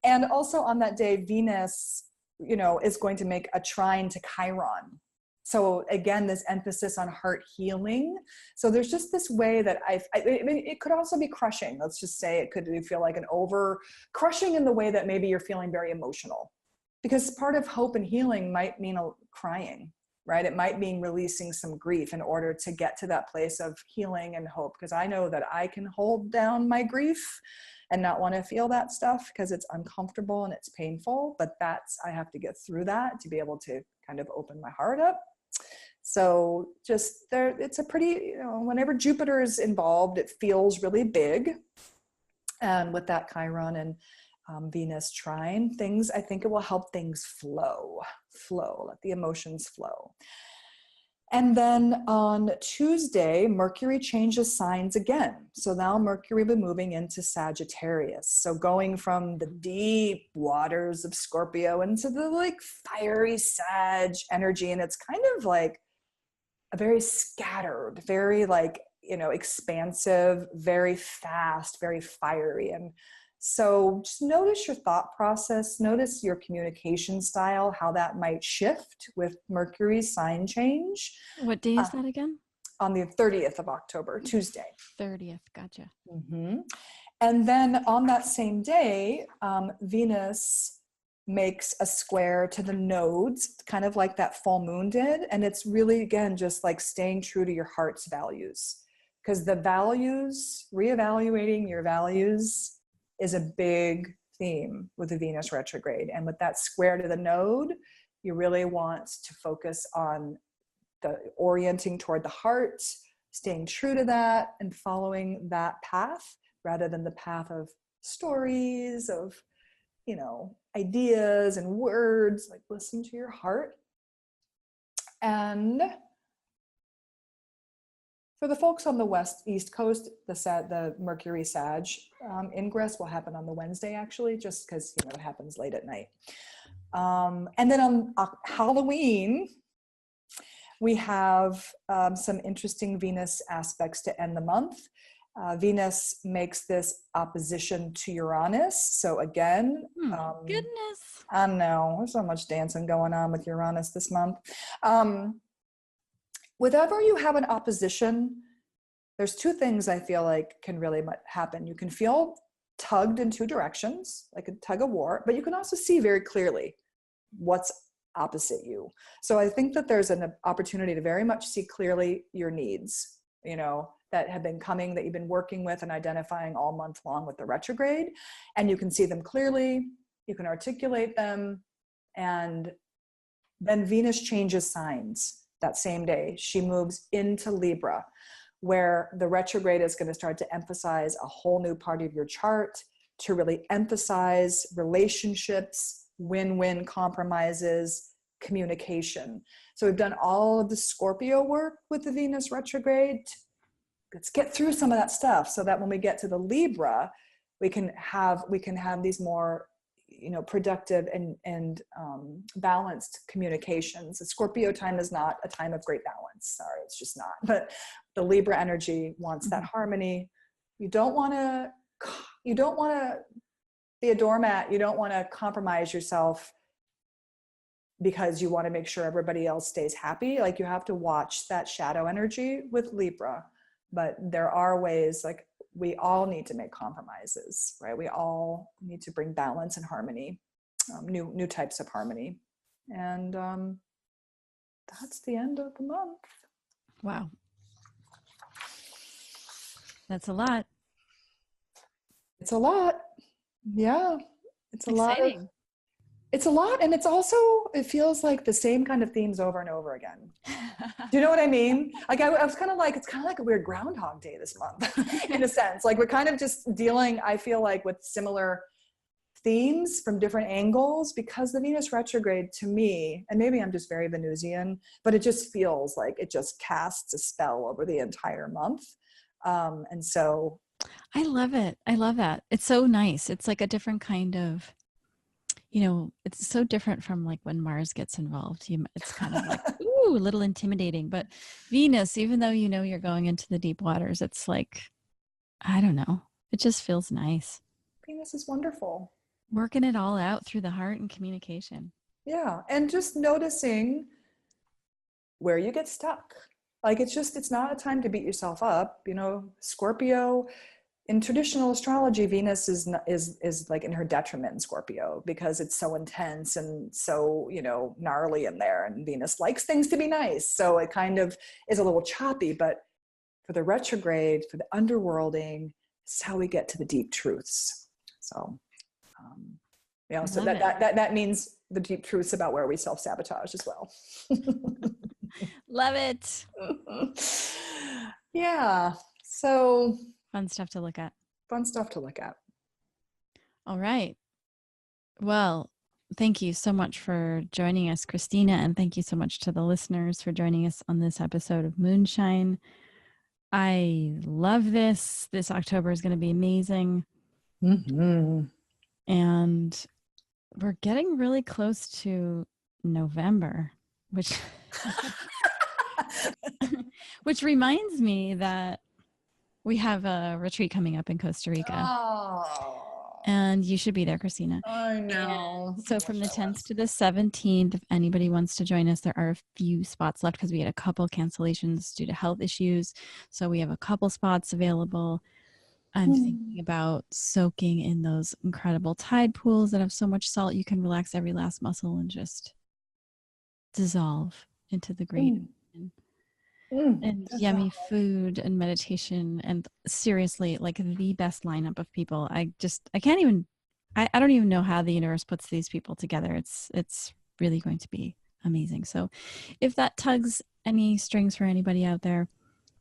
And also on that day, Venus, you know, is going to make a trine to Chiron. So again, this emphasis on heart healing. So there's just this way that I mean, it could also be crushing. Let's just say it could feel like an over crushing in the way that maybe you're feeling very emotional, because part of hope and healing might mean crying, right? It might mean releasing some grief in order to get to that place of healing and hope. Because I know that I can hold down my grief and not want to feel that stuff because it's uncomfortable and it's painful, but I have to get through that to be able to kind of open my heart up. So just there, it's a pretty, whenever Jupiter is involved, it feels really big. And with that Chiron and Venus trine, I think it will help things flow, let the emotions flow. And then on Tuesday, Mercury changes signs again. So now Mercury will be moving into Sagittarius. So going from the deep waters of Scorpio into the like fiery Sag energy. And it's kind of like a very scattered, very like, expansive, very fast, very fiery. And so just notice your thought process, notice your communication style, how that might shift with Mercury's sign change. What day is that again? On the 30th of October, Tuesday. 30th, gotcha. Mm-hmm. And then on that same day, Venus makes a square to the nodes, kind of like that full moon did. And it's really, again, just like staying true to your heart's values. Because the values, reevaluating your values is a big theme with the Venus retrograde. And with that square to the node, you really want to focus on the orienting toward the heart, staying true to that and following that path rather than the path of stories, of, ideas and words. Like, listen to your heart. And for the folks on the East Coast, the Mercury Sag ingress will happen on the Wednesday, actually, just because, it happens late at night. And then on Halloween, we have some interesting Venus aspects to end the month. Venus makes this opposition to Uranus. So again, goodness. I know, there's so much dancing going on with Uranus this month. Whenever you have an opposition, there's two things I feel like can really happen. You can feel tugged in two directions, like a tug of war, but you can also see very clearly what's opposite you. So I think that there's an opportunity to very much see clearly your needs, that have been coming, that you've been working with and identifying all month long with the retrograde. And you can see them clearly, you can articulate them. And then Venus changes signs that same day. She moves into Libra, where the retrograde is going to start to emphasize a whole new part of your chart, to really emphasize relationships, win-win compromises, communication. So we've done all of the Scorpio work with the Venus retrograde. Let's get through some of that stuff so that when we get to the Libra, we can have these more, productive and balanced communications. The Scorpio time is not a time of great balance. Sorry, it's just not. But the Libra energy wants that harmony. You don't want to be a doormat. You don't want to compromise yourself because you want to make sure everybody else stays happy. Like, you have to watch that shadow energy with Libra. But there are ways, like, we all need to make compromises, right? We all need to bring balance and harmony, new types of harmony. And that's the end of the month. Wow. That's a lot. It's a lot. Yeah. It's exciting. It's a lot. And it's also, it feels like the same kind of themes over and over again. Do you know what I mean? Like, I was kind of like, it's kind of like a weird Groundhog Day this month in a sense. Like, we're kind of just dealing, I feel like, with similar themes from different angles, because the Venus retrograde, to me, and maybe I'm just very Venusian, but it just feels like it just casts a spell over the entire month. And so I love it. I love that. It's so nice. It's like a different kind of, it's so different from like when Mars gets involved. It's kind of like, ooh, a little intimidating. But Venus, even though you're going into the deep waters, it's like, I don't know. It just feels nice. Venus is wonderful. Working it all out through the heart and communication. Yeah. And just noticing where you get stuck. Like, it's not a time to beat yourself up. Scorpio, in traditional astrology, Venus is like in her detriment in Scorpio, because it's so intense and so, gnarly in there, and Venus likes things to be nice. So it kind of is a little choppy, but for the retrograde, for the underworlding, it's how we get to the deep truths. So, so that means the deep truths about where we self-sabotage as well. Love it. Yeah. So Fun stuff to look at. fun stuff to look at. All right. Well, thank you so much for joining us, Kristina, and thank you so much to the listeners for joining us on this episode of Moonshine. I love this. This October is going to be amazing. Mm-hmm. And we're getting really close to November, which which reminds me that we have a retreat coming up in Costa Rica. Oh. And you should be there, Kristina. I know. And so from the 10th to the 17th, if anybody wants to join us, there are a few spots left because we had a couple cancellations due to health issues. So we have a couple spots available. I'm thinking about soaking in those incredible tide pools that have so much salt. You can relax every last muscle and just dissolve into the great ocean. And yummy food and meditation, and seriously, like the best lineup of people. I don't even know how the universe puts these people together. It's really going to be amazing. So if that tugs any strings for anybody out there,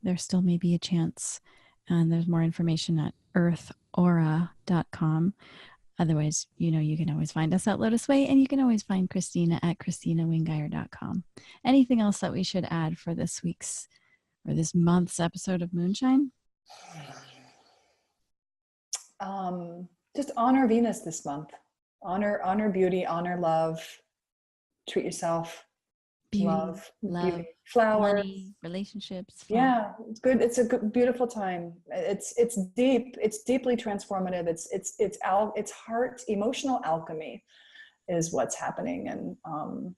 there still may be a chance. And there's more information at earthaura.com. Otherwise, you can always find us at LOTUSWEI, and you can always find Kristina at KristinaWingeier.com. Anything else that we should add for this week's or this month's episode of Moonshine? Just honor Venus this month. Honor beauty, honor love. Treat yourself. Beauty, love, beauty, flowers, money, relationships. Fun. Yeah, it's good. It's a good, beautiful time. It's deep. It's deeply transformative. It's heart, emotional alchemy, is what's happening, and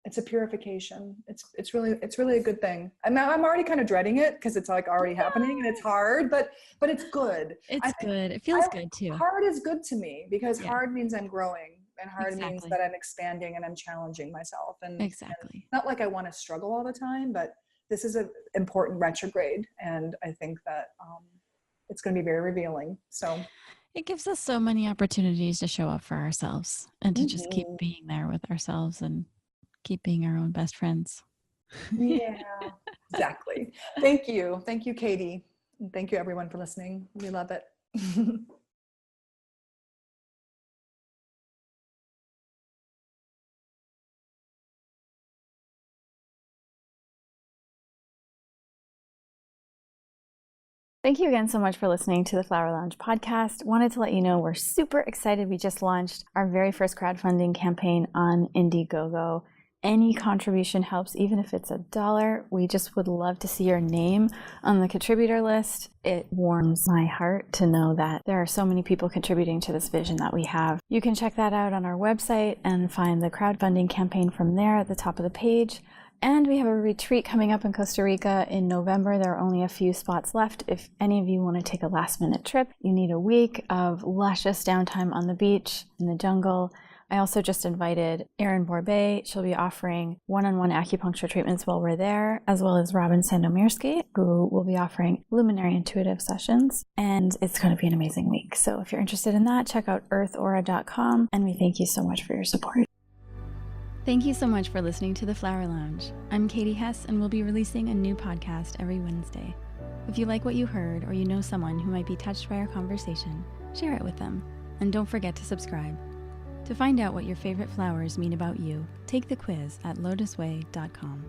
it's a purification. It's really a good thing. I'm already kind of dreading it because it's like already happening and it's hard, but it's good. It's good. It feels good too. Hard is good to me because hard means I'm growing. And hard means that I'm expanding and I'm challenging myself. And exactly. Not like I want to struggle all the time, but this is an important retrograde. And I think that it's going to be very revealing. So it gives us so many opportunities to show up for ourselves and to just keep being there with ourselves and keep being our own best friends. Yeah, exactly. Thank you. Thank you, Katie. And thank you everyone for listening. We love it. Thank you again so much for listening to the Flower Lounge podcast. Wanted to let you know we're super excited. We just launched our very first crowdfunding campaign on Indiegogo. Any contribution helps, even if it's $1. We just would love to see your name on the contributor list. It warms my heart to know that there are so many people contributing to this vision that we have. You can check that out on our website and find the crowdfunding campaign from there at the top of the page. And we have a retreat coming up in Costa Rica in November. There are only a few spots left. If any of you want to take a last-minute trip, you need a week of luscious downtime on the beach, in the jungle. I also just invited Erin Borbet. She'll be offering one-on-one acupuncture treatments while we're there, as well as Robin Sandomirsky, who will be offering luminary intuitive sessions. And it's going to be an amazing week. So if you're interested in that, check out earthaura.com. And we thank you so much for your support. Thank you so much for listening to The Flower Lounge. I'm Katie Hess, and we'll be releasing a new podcast every Wednesday. If you like what you heard, or you know someone who might be touched by our conversation, share it with them. And don't forget to subscribe. To find out what your favorite flowers mean about you, take the quiz at LOTUSWEI.com.